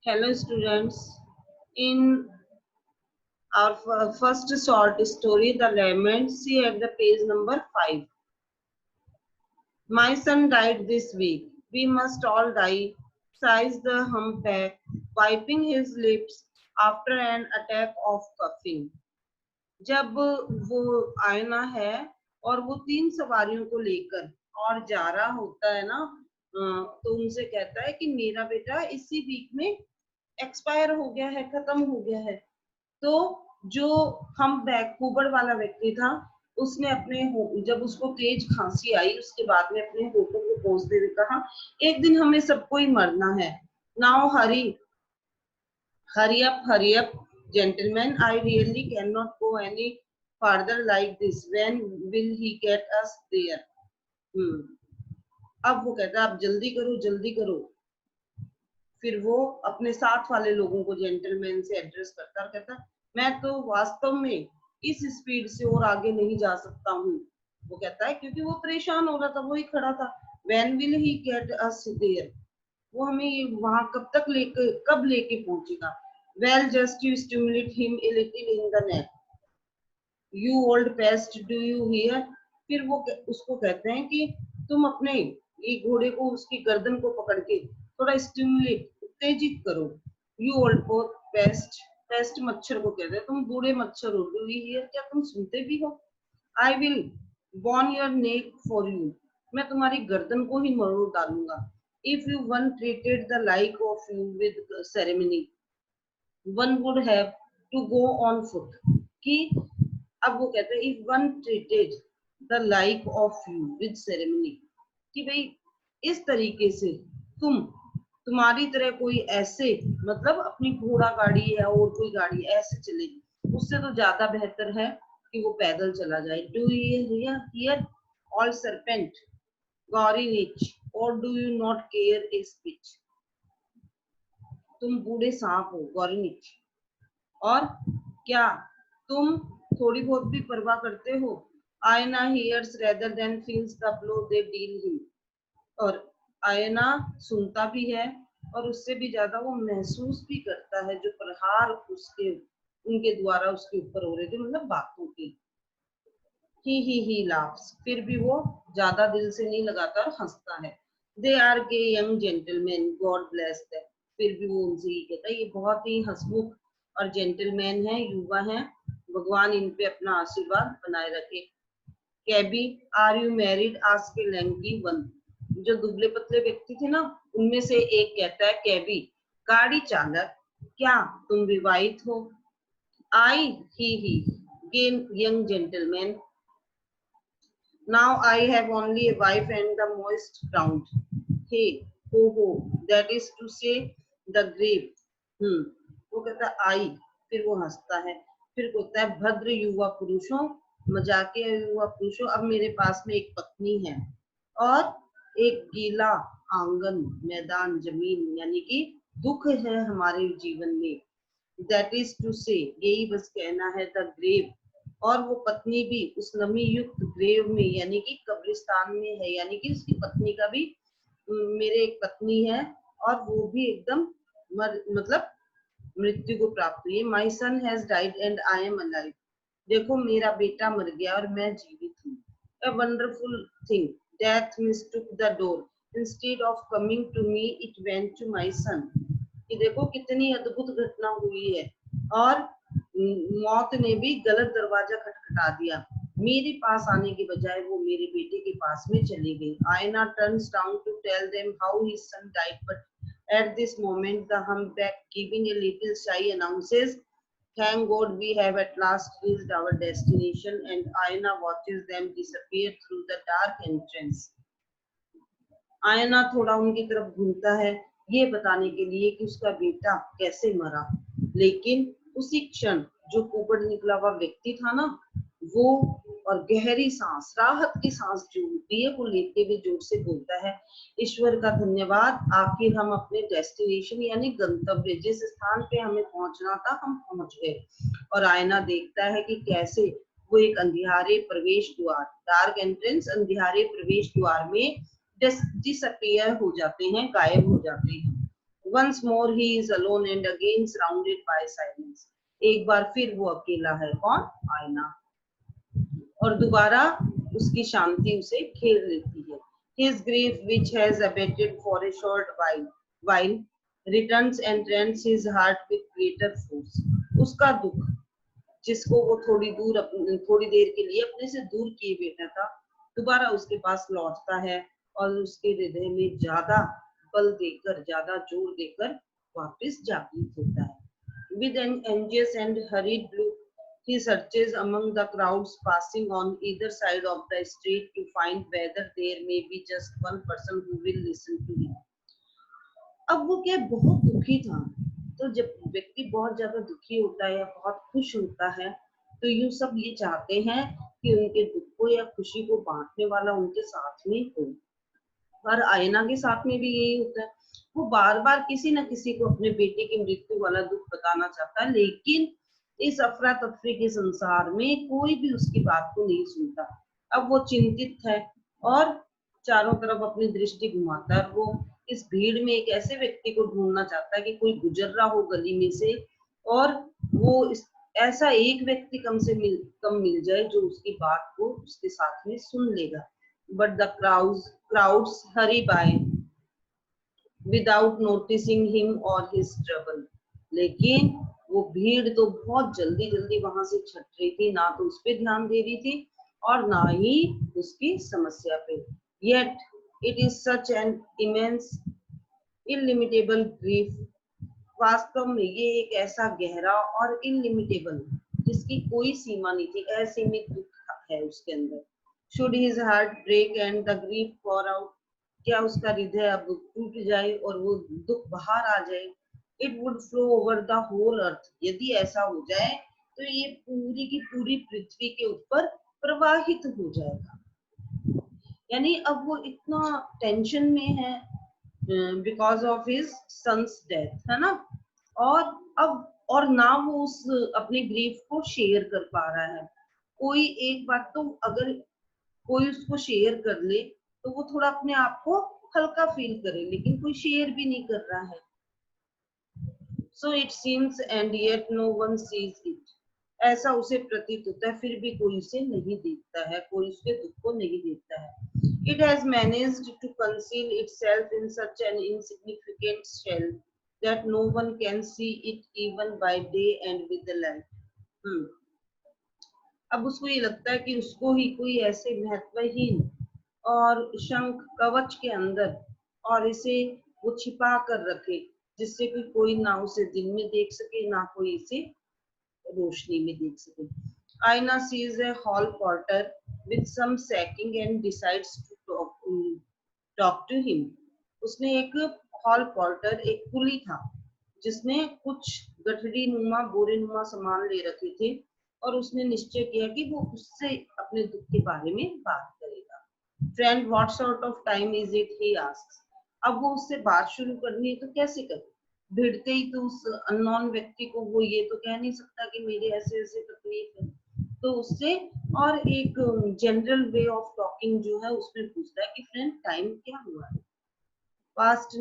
Hello students, in our first short story, The Lament, see at the page number 5. My son died this week. We must all die, sighs the humpback, wiping his lips after an attack of coughing. जब वो आयना है और वो 3 सवारियों को लेकर और जा रहा होता है ना, तो उनसे कहता है कि मेरा बेटा इसी वीक में एक्सपायर हो गया है, खत्म हो गया है। तो जो हम बैक कुबड़ वाला व्यक्ति था, उसने अपने जब उसको तेज खांसी आई, उसके बाद में अपने होठों को पोंछते हुए कहा, एक दिन हमें सबको ही मरना है। Now hurry up, gentlemen. I really cannot go any further like this. When will he get us there? अब वो कहता है, आप जल्दी करो। फिर वो अपने साथ वाले लोगों को जेंटलमैन से एड्रेस करता और कहता, मैं तो वास्तव में इस स्पीड से और आगे नहीं जा सकता हूँ। वो कहता है क्योंकि वो परेशान हो रहा था, वो ही खड़ा था। When will he get us there? वो हमें वहां कब लेके पहुंचेगा? Well, just you stimulate him a little in the neck. You old pest, do you hear? फिर वो उसको कहते हैं कि तुम अपने ये घोड़े को उसकी गर्दन को पकड़ के थोड़ा स्टिमुलेट, उत्तेजित करो। You old pest, पेस्ट मच्छर को कहते हैं, तुम बूढ़े मच्छर हो। Do you hear? क्या तुम सुनते भी हो? I will bone your neck for you. मैं तुम्हारी गर्दन को ही मरोड़ डालूंगा। If you one treated the like of you with ceremony, one would have to go on foot. कि अब वो कहते हैं, if one treated the like of you with ceremony, कि भाई इस तरीके से तुम्हारी तरह कोई ऐसे, मतलब अपनी घोड़ा गाड़ी है और कोई गाड़ी ऐसे चले, उससे तो ज्यादा बेहतर है कि वो पैदल चला जाए। Do you hear all serpent, gory niche, or do you not care a speech? तुम बूढ़े सांप हो, गौरी निच, और क्या तुम थोड़ी बहुत भी परवाह करते हो? आयना hears rather than feels the blow they deal him. और आयना सुनता भी है और उससे भी ज्यादा वो महसूस भी करता है जो प्रहार उनके द्वारा उसके ऊपर हो रहे थे, मतलब बातों के। ही laughs, फिर भी वो ज्यादा दिल से नहीं लगाता और हंसता है। They are gay young gentlemen, God bless them. फिर भी वो उनसे ही कहता है, ये बहुत ही हंसमुख और जेंटलमैन है, युवा है, भगवान इन पे अपना आशीर्वाद बनाए रखे। Cabby, are you married? Ask a lanky one. जो दुबले पतले व्यक्ति थे ना, उनमें से एक कहता है, कैबी गाड़ी चालक, क्या तुम विवाहित हो? I he young gentleman, now I have only a wife and the most ground, hey ho, that is to say the grave. वो कहता है आई, फिर वो हंसता है, फिर कहता है, भद्र युवा पुरुषों, मजाकिया युवा पुरुषों, अब मेरे पास में एक पत्नी है और एक गीला आंगन, मैदान, जमीन, यानी कि दुख है हमारे जीवन में। दैट इज टू से, यही बस कहना है, द ग्रेव, और वो पत्नी भी उस नमी युक्त ग्रेव में, यानी कि कब्रिस्तान में है, यानी कि उसकी पत्नी का भी, मेरे एक पत्नी है और वो भी एकदम मतलब मृत्यु को प्राप्त हुई है। My son has died and I am alive, देखो मेरा बेटा मर गया और मैं जीवित हूँ। A wonderful thing, death mistook the door, instead of coming to me it went to my son. कि देखो कितनी अद्भुत घटना हुई है, और मौत ने भी गलत दरवाजा खटखटा दिया, मेरे पास आने के बजाय वो मेरे बेटे के पास में चली गई। आयना turns down to tell them how his son died, but at this moment the humpback, giving a little sigh, announces, thank God we have at last reached our destination, and Aina watches them disappear through the dark entrance. आयना थोड़ा उनकी तरफ घूमता है, ये बताने के लिए कि उसका बेटा कैसे मरा, लेकिन उसी क्षण जो कुबड़ निकला हुआ व्यक्ति था ना, वो और गहरी सांस, राहत की सांस जो होती है, वो लेते हुए जोर से बोलता है, ईश्वर का धन्यवाद, आखिर हम अपने डेस्टिनेशन यानी गंतव्य, जिस स्थान पे हमें पहुंचना था, हम पहुंच गए। और आयना देखता है कि कैसे वो एक अंधियारे प्रवेश द्वार, डार्क एंट्रेंस, अंधियारे प्रवेश द्वार में डिसअपियर हो जाते हैं, गायब हो जाते हैं। Once more he is alone and again surrounded by silence. एक बार फिर वो अकेला है, कौन? आईना। और दोबारा उसकी शांति उसे घेर लेती है। His grief, which has abated for a short while returns and rends his heart with greater force. उसका दुख, जिसको वो थोड़ी देर के लिए अपने से दूर किए बैठा था, दोबारा उसके पास लौटता है और उसके हृदय में ज्यादा बल देकर, ज्यादा जोर देकर वापस जागृत होता है। With an anxious and hurried look, he searches among the crowds passing on either side of the street to find whether there may be just one person who will listen to him. अब वो क्या, बहुत दुखी था। तो जब व्यक्ति बहुत ज्यादा दुखी होता है या बहुत खुश होता है, तो यूं सब ये चाहते हैं कि उनके दुख को या खुशी को बांटने वाला उनके साथ में हो। पर आयना के साथ में भी यही होता है। वो बार बार किसी न किसी को अपने बेटे की मृत्यु वाला दुख बताना चाहता है, लेकिन इस अफरा तफरी के संसार में कोई भी उसकी बात को नहीं सुनता। अब वो चिंतित है और चारों तरफ अपनी दृष्टि घुमाता है। वो इस भीड़ में एक ऐसे व्यक्ति को ढूंढना चाहता है कि कोई गुजर रहा हो गली में से, और वो ऐसा एक व्यक्ति कम मिल जाए जो उसकी बात को उसके साथ में सुन लेगा। But the crowds hurry by without noticing him or his trouble. लेकिन वो भीड़ तो बहुत जल्दी जल्दी वहां से छट रही थी, ना तो उस पर ध्यान दे रही थी और ना ही उसकी समस्या पे। Yet it is such an immense, illimitable grief. वास्तव में ये एक ऐसा गहरा और illimitable, जिसकी कोई सीमा नहीं थी, असीमित दुख है उसके अंदर। Should his heart break and the grief pour out? क्या उसका हृदय अब टूट जाए और वो दुख बाहर आ जाए? It would flow over the whole earth. यदि ऐसा हो जाए तो ये पूरी की पूरी पृथ्वी के ऊपर प्रवाहित हो जाएगा। यानी अब वो इतना टेंशन में है because of his son's death, है ना। और ना वो उस अपने ग्रीफ को शेयर कर पा रहा है। कोई एक बात तो अगर कोई उसको शेयर कर ले तो वो थोड़ा अपने आप को हल्का फील करे, लेकिन कोई शेयर भी नहीं कर रहा है। So it seems and yet no one sees it. ऐसा उसे प्रतीत होता है, फिर भी कोई उसे नहीं देखता है, कोई उसके दुख को नहीं देखता है। It has managed to conceal itself in such an insignificant shell that no one can see it even by day and with the light. अब उसको ये लगता है कि उसको ही कोई ऐसे महत्वहीन और शंख कवच के अंदर और इसे वो छिपा कर रखे, जिससे कि कोई ना उसे दिन में देख सके, ना कोई इसे रोशनी में देख सके। आयना sees a hall porter with some sacking and decides to talk to him. उसने एक हॉल पोर्टर, एक कुली था जिसने कुछ गठरी नुमा बोरे नुमा सामान ले रखे थे, और उसने निश्चय किया कि वो उससे अपने दुख के बारे में बात करेगा। Friend, what sort of time is it? He asks. अब वो उससे बात शुरू करनी है तो कैसे करे? भिड़ते ही तो उस अननोन व्यक्ति को वो ये तो कह नहीं सकता कि मेरे ऐसे ऐसे तकलीफ है, तो उससे और एक जनरल वे ऑफ टॉकिंग जो है उसमें पूछता है कि फ्रेंड टाइम क्या हुआ है? पास्ट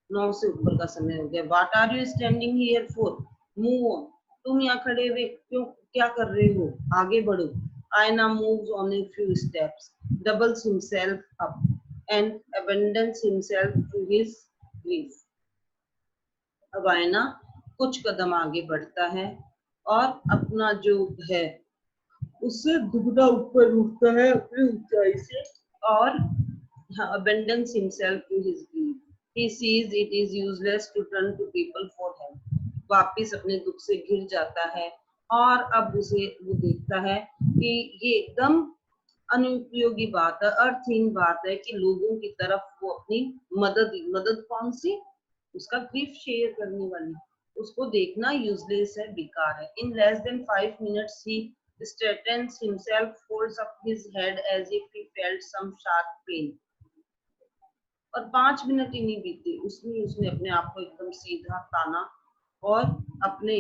9 से ऊपर का समय हो गया। What are you standing here for? Move on. तुम यहाँ खड़े हुए क्यों, क्या कर रहे हो? आगे बढ़ो। Iona moves on a few steps, doubles himself up and abandons himself to his grief. अब आयना कुछ कदम आगे बढ़ता है और अपना जो है उससे दुगना ऊपर उठता है अपनी ऊंचाई से, और abandons himself to his grief. He sees it is useless to turn to people for help. वापिस अपने दुख से घिर जाता है और अब उसे वो देखता है कि ये एकदम अनुपयोगी बात है, अर्थहीन बात है कि लोगों की तरफ वो अपनी मदद कौन सी? उसका ग्रीफ शेयर करने वाली, उसको देखना यूजलेस है, बेकार है। In less than 5 minutes he straightens himself, folds up his head as if he felt some sharp pain. और 5 मिनट ही नहीं बीते उसने अपने आप को एकदम सीधा ताना और अपने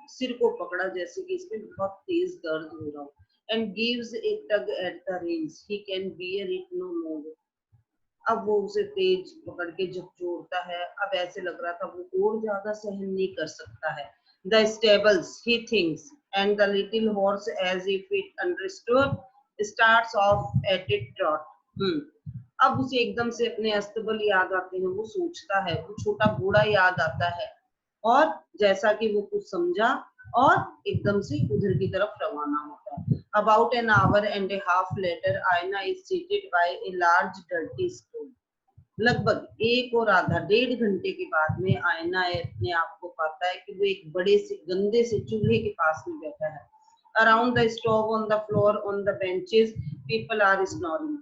सिर को पकड़ा जैसे कि इसमें बहुत तेज दर्द हो रहा हो। And gives a tug at the reins. He can bear it no more. अब वो उसे तेज पकड़ के झकझोरता है। अब ऐसे लग रहा था वो और ज्यादा सहन नहीं कर सकता है। The stables he thinks and the little horse as if it understood starts off at it trot. अब उसे एकदम से अपने अस्तबल याद आते हैं, वो सोचता है, वो छोटा घोड़ा याद आता है और जैसा कि वो कुछ समझा और एकदम से उधर की तरफ रवाना होता है। About an hour and a half later, Aina is seated by a large dirty stove. लगभग एक और आधा डेढ़ घंटे के बाद में आयना अपने आप को पाता है कि वो एक बड़े से गंदे से चूल्हे के पास में बैठा है। Around the stove, on the floor, on the benches, people are snoring.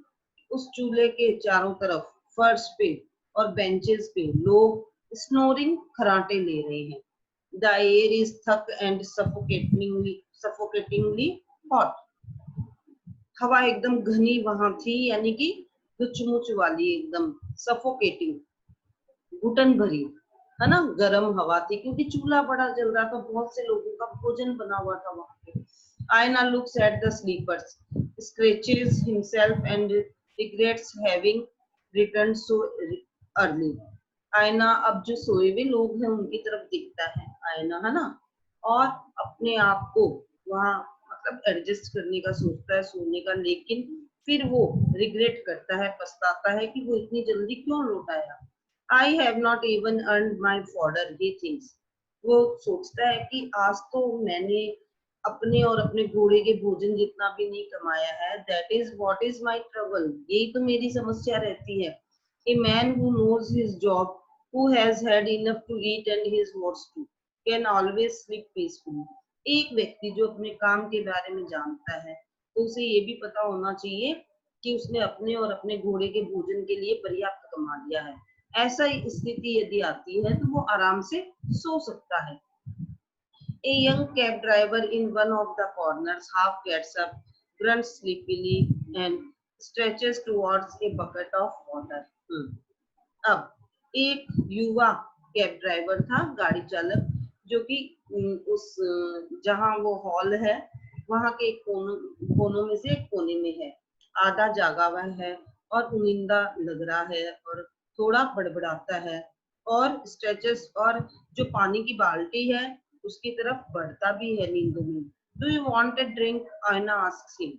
उस चूल्हे के चारों तरफ फर्श पे और बेंचेस पे लोग स्नोरिंग खराटे ले रहे हैं। The air is thick and suffocatingly hot. हवा एकदम घनी वहां थी, यानी कि लुचमुच वाली, एकदम सफोकेटिंग, घुटन भरी, है ना, गर्म हवा थी क्योंकि चूल्हा बड़ा जल रहा था, बहुत से लोगों का भोजन बना हुआ था वहां पे। आयना looks at the sleepers, scratches himself and regrets having returned so early. आयना अब जो सोए हुए लोग हैं उनकी तरफ देखता है आयना, है ना, और अपने आप को वहां मतलब एडजस्ट करने का सोचता है सोने का, लेकिन फिर वो रिग्रेट करता है, पछताता है कि वो इतनी जल्दी क्यों लौट आया। I have not even earned my fodder, he thinks. वो सोचता है कि आज तो मैंने अपने और अपने घोड़े के भोजन जितना भी नहीं कमाया है। That is what is my trouble, यही तो मेरी समस्या रहती है। A man who knows his job, who has had enough to eat and his horse too, can always sleep peacefully. एक व्यक्ति जो अपने काम के बारे में जानता है तो उसे ये भी पता होना चाहिए कि उसने अपने और अपने घोड़े के भोजन के लिए पर्याप्त कमा लिया है। ऐसा ही स्थिति यदि आती है तो वो आराम से सो सकता है। A young cab driver in one of the corners half gets up, grunts sleepily, and stretches towards a bucket of water. अब एक युवा कैब ड्राइवर था, गाड़ी चालक, जो कि उस जहां वो हॉल है वहां के एक कोनों में से एक कोने में है, आधा जागा हुआ है और उनिंदा लग रहा है और थोड़ा बड़बड़ाता है और स्ट्रेचेस, और जो पानी की बाल्टी है उसकी तरफ बढ़ता भी है नींदों में। Do you want a drink, आयना आस्क्स हिम।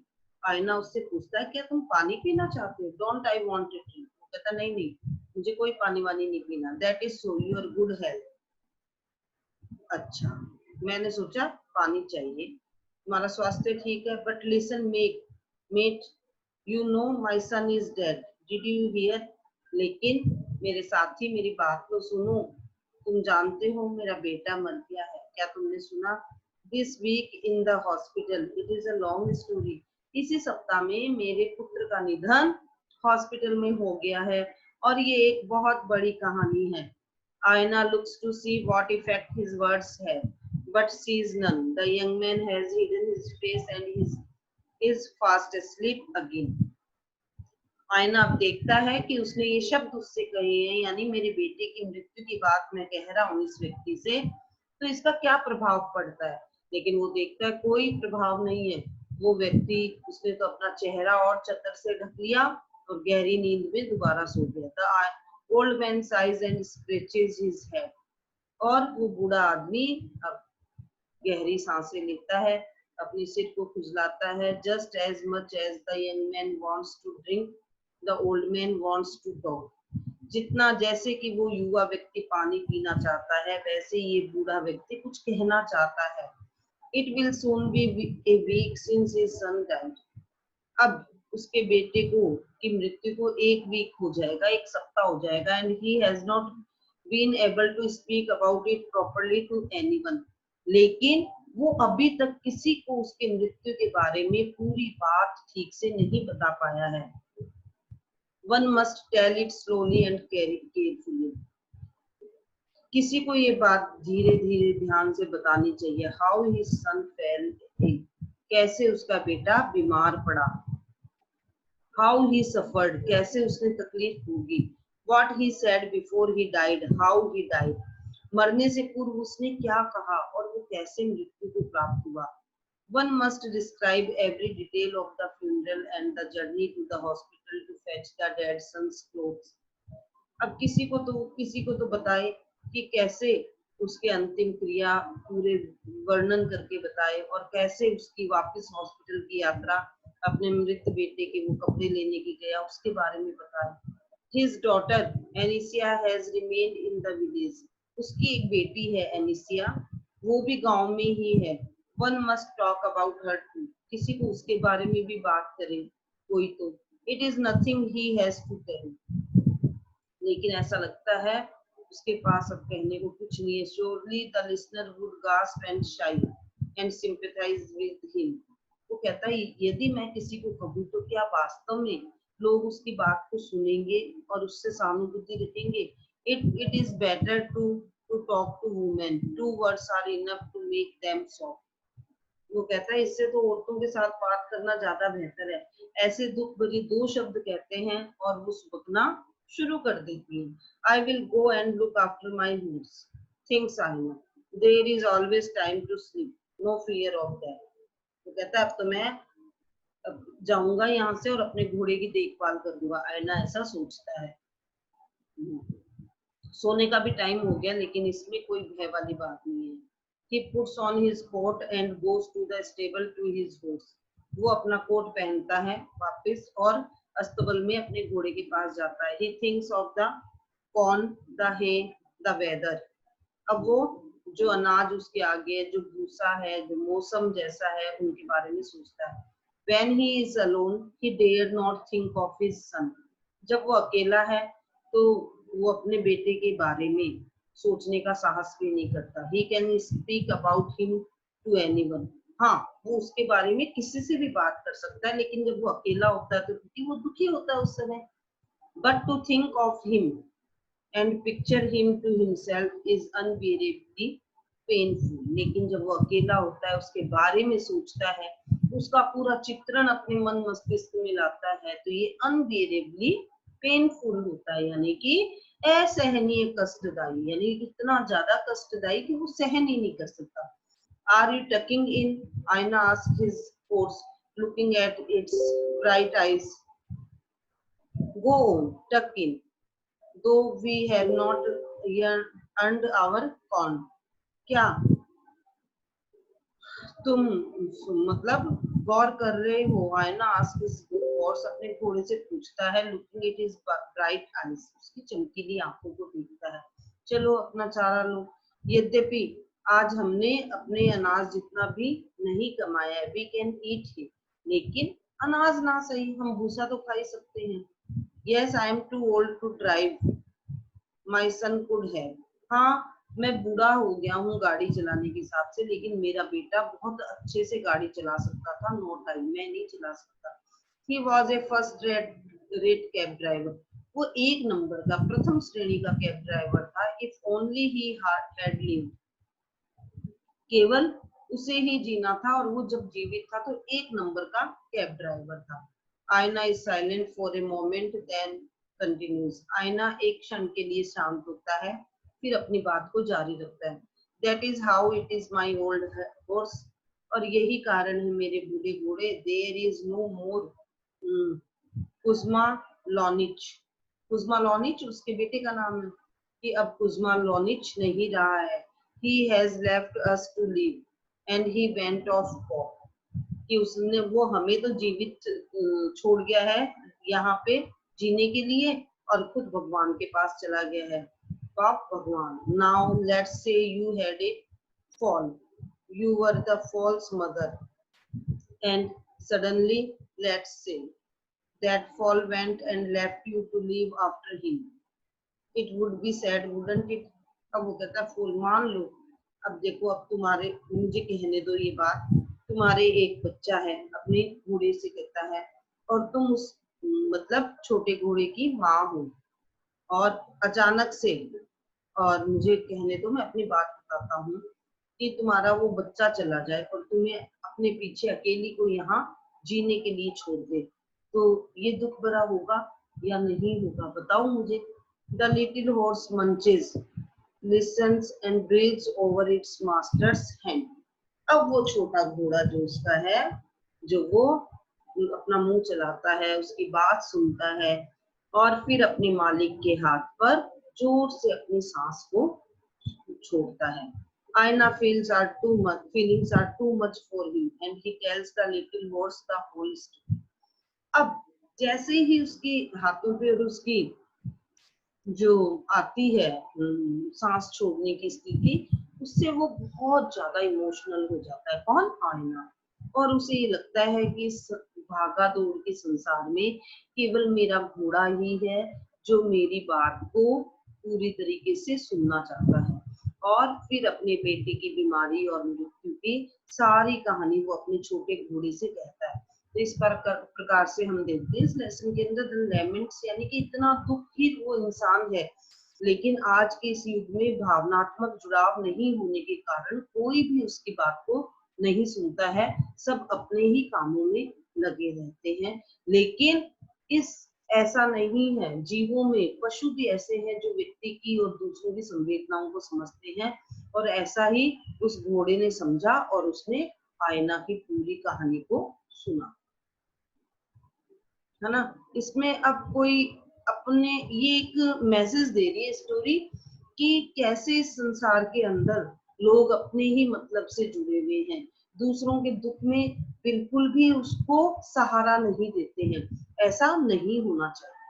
आयना उससे पूछता है क्या तुम पानी पीना चाहते हो। Don't I want a drink, वो कहता नहीं नहीं मुझे कोई पानी वानी नहीं पीना। That is so, your good health. अच्छा, मैंने सोचा पानी चाहिए, तुम्हारा स्वास्थ्य ठीक है, but listen mate, you know my son is dead, did you hear. लेकिन मेरे साथी मेरी बात तो सुनो, तुम जानते हो मेरा बेटा मर गया है, क्या तुमने सुना। This week in the hospital, it is a long story. इसी सप्ताह में मेरे पुत्र का निधन हॉस्पिटल में हो गया है और ये एक बहुत बड़ी कहानी है। Aina looks to see what effect his words have, but sees none. The young man has hidden his face and is fast asleep again. आयना अब देखता है कि उसने ये शब्द उससे कहे हैं, यानी मेरे बेटे की मृत्यु की बात मैं कह रहा हूँ इस व्यक्ति से, तो इसका क्या प्रभाव पड़ता है। लेकिन वो देखता है कोई प्रभाव नहीं है। वो व्यक्ति, उसने तो अपना चेहरा और चद्दर से ढक लिया और गहरी नींद में दोबारा सो गया था। Old man size and scratches his head, और वो बूढ़ा आदमी अब गहरी सांसें लेता है, अपने सिर को खुजलाता है। Just as much as the young man wants to drink, the old man wants to talk. जितना जैसे कि वो युवा व्यक्ति पानी पीना चाहता है, वैसे ये बूढ़ा व्यक्ति कुछ कहना चाहता है। It will soon be a week since his son died. अब उसके बेटे को की मृत्यु को एक वीक हो जाएगा, एक सप्ताह हो जाएगा, and he has not been able to speak about it properly to anyone. लेकिन वो अभी तक किसी को उसके मृत्यु के बारे में पूरी बात ठीक से नहीं बता पाया है। One must tell it slowly and carefully. किसी को ये बात धीरे धीरे ध्यान से बतानी चाहिए। हाउ हिज सन फेल, कैसे उसका बेटा बीमार पड़ा। How he suffered, कैसे उसने तकलीफ भोगी। What he said before he died, how he died, मरने से पूर्व उसने क्या कहा और वो कैसे मृत्यु को प्राप्त हुआ। One must describe every detail of the funeral and the journey to the hospital to fetch the dead son's clothes. अब किसी को तो बताए कि कैसे उसके अंतिम क्रिया पूरे वर्णन करके बताए और कैसे उसकी वापस हॉस्पिटल की यात्रा अपने मृत बेटे के वो कपड़े लेने की गया उसके बारे में बताए. His daughter Anicia has remained in the village. उसकी एक बेटी है एनिसिया, वो भी गांव में ही है. One must talk about her too. किसी को उसके बारे में भी बात करे कोई तो. It is nothing he has to tell. लेकिन ऐसा लगता है उसके पास अब कहने को कुछ नहीं है. Surely the listener would gasp and sigh and sympathize with him. वो कहता है यदि मैं किसी को कहूँ तो क्या वास्तव में लोग उसकी बात को सुनेंगे और उससे सहानुभूति रखेंगे. It is better to talk to women. 2 words are enough to make them soft. वो कहता है इससे तो औरतों के साथ बात करना ज्यादा बेहतर है. ऐसे दुख भरी 2 शब्द कहते हैं और वो सुबकना शुरू कर देती है. I will go and look after my horse. Thinks Aina. There is always time to sleep. No fear of that. वो कहता है अब तो मैं जाऊंगा यहाँ से और अपने घोड़े की देखभाल कर दूंगा. आयना ऐसा सोचता है. सोने का भी टाइम हो गया लेकिन इसमें कोई भय वाली बात नहीं है. He puts on his coat and goes to the stable to his horse. वो अपना कोट पहनता है वापस और अस्तबल में अपने घोड़े के पास जाता है. He thinks of the corn, the hay, the weather. अब वो जो अनाज उसके आगे जो भूसा है जो मौसम जैसा है उनके बारे में सोचता है. When he is alone, he dare not think of his son. जब वो अकेला है तो वो अपने बेटे के बारे में सोचने का साहस भी नहीं करता. He can speak about him to anyone. हाँ, वो उसके बारे में किसी से भी बात कर सकता है लेकिन जब वो अकेला होता है तो क्योंकि वो दुखी होता है उस समय. But to think of him and picture him to himself is unbearably painful. लेकिन जब वो अकेला होता है उसके बारे में सोचता है उसका पूरा चित्रण अपने मन मस्तिष्क में लाता है तो ये unbearably painful होता है यानी कि असहनीय कष्टदायी यानी इतना ज्यादा कष्टदायी कि वो सहन ही नहीं कर सकता. Are you tucking in? Aina asked his horse, looking at its bright eyes. Go on, tuck in. Though we have not earned our corn. क्या तुम मतलब गौर कर रहे हो? आयना आस्क हिज हॉर्स अपने घोड़े से पूछता है. Looking at his bright eyes उसकी चमकीली आंखों को देखता है. चलो अपना चारा लो. यद्यपि आज हमने अपने अनाज जितना भी नहीं कमाया है. We can eat hit. लेकिन अनाज ना सही हम भूसा तो खा ही सकते हैं. Yes I am too old to drive. My son could have. हाँ मैं बूढ़ा हो गया हूँ गाड़ी चलाने के हिसाब से लेकिन मेरा बेटा बहुत अच्छे से गाड़ी चला सकता था. नोट आई मैं नहीं चला सकता. He was a first rate cab driver. वो एक नंबर का प्रथम श्रेणी का कैब ड्राइवर था. If only he had lived. केवल उसे ही जीना था और वो जब जीवित था तो एक नंबर का कैब ड्राइवर था. आयना is silent for a moment then continues. आयना एक क्षण के लिए शांत होता है फिर अपनी बात को जारी रखता है. That is how it is my old horse. और यही कारण है मेरे बूढ़े घोड़े. There is no more Kuzma लॉनिच. Kuzma लॉनिच उसके बेटे का नाम है कि अब कुज़्मा लॉनिच नहीं रहा है. He has left us to live and he went off कि उसने वो हमें तो जीवित छोड़ गया है यहाँ पे जीने के लिए और खुद भगवान के पास चला गया है. बाप भगवान. Now let's say you had a fall. You were the fall's mother and suddenly let's say that fall went and left you to live after him. It would be sad, wouldn't it? अब वो कहता फूल मान लो अब देखो अब तुम्हारे मुझे कहने दो ये बात. तुम्हारे एक बच्चा है अपने घोड़े से कहता है और तुम उस मतलब छोटे घोड़े की माँ हो और अचानक से और मुझे कहने दो मैं अपनी बात बताता हूँ कि तुम्हारा वो बच्चा चला जाए और तुम्हें अपने पीछे अकेली को यहाँ जीने के लिए छोड़ दे तो ये दुख भरा होगा या नहीं होगा बताओ मुझे. The little horse munches, listens and breathes over its master's hand. अब वो छोटा घोड़ा जो उसका है, जो वो अपना मुंह चलाता है, उसकी बात सुनता है और फिर अपने मालिक के हाथ पर जोर से अपनी सांस को छोड़ता है। Aina feelings are too much for him and he tells the little horse the whole story. अब जैसे ही उसके हाथों पे और उसकी जो आती है सांस छोड़ने की स्थिति, उससे वो बहुत ज्यादा इमोशनल हो जाता है। कौन? आईना। और उसे ये लगता है कि इस भागा दौड़ के संसार में केवल मेरा घोड़ा ही है जो मेरी बात को पूरी तरीके से सुनना चाहता है। और फिर अपने बेटे की बीमारी और मृत्यु की सारी कहानी वो अपने छोटे घोड़े से कहता है। तो इस प्रकार से हम देखते हैं इस लेसन के अंदर द लेमेंट्स, यानी कि इतना दुखी वो इंसान है, लेकिन आज के इस युग में भावनात्मक जुड़ाव नहीं होने के कारण कोई भी उसकी बात को नहीं सुनता है, सब अपने ही कामों में लगे रहते हैं। लेकिन इस ऐसा नहीं है, जीवों में पशु भी ऐसे हैं जो व्यक्ति की और दूसरों की संवेदनाओं को समझते हैं, और ऐसा ही उस घोड़े ने समझा और उसने आयना की पूरी कहानी को सुना, है ना। इसमें अब कोई अपने ये एक मैसेज दे रही है स्टोरी कि कैसे इस संसार के अंदर लोग अपने ही मतलब से जुड़े हुए हैं, दूसरों के दुख में बिल्कुल भी उसको सहारा नहीं देते हैं। ऐसा नहीं होना चाहिए।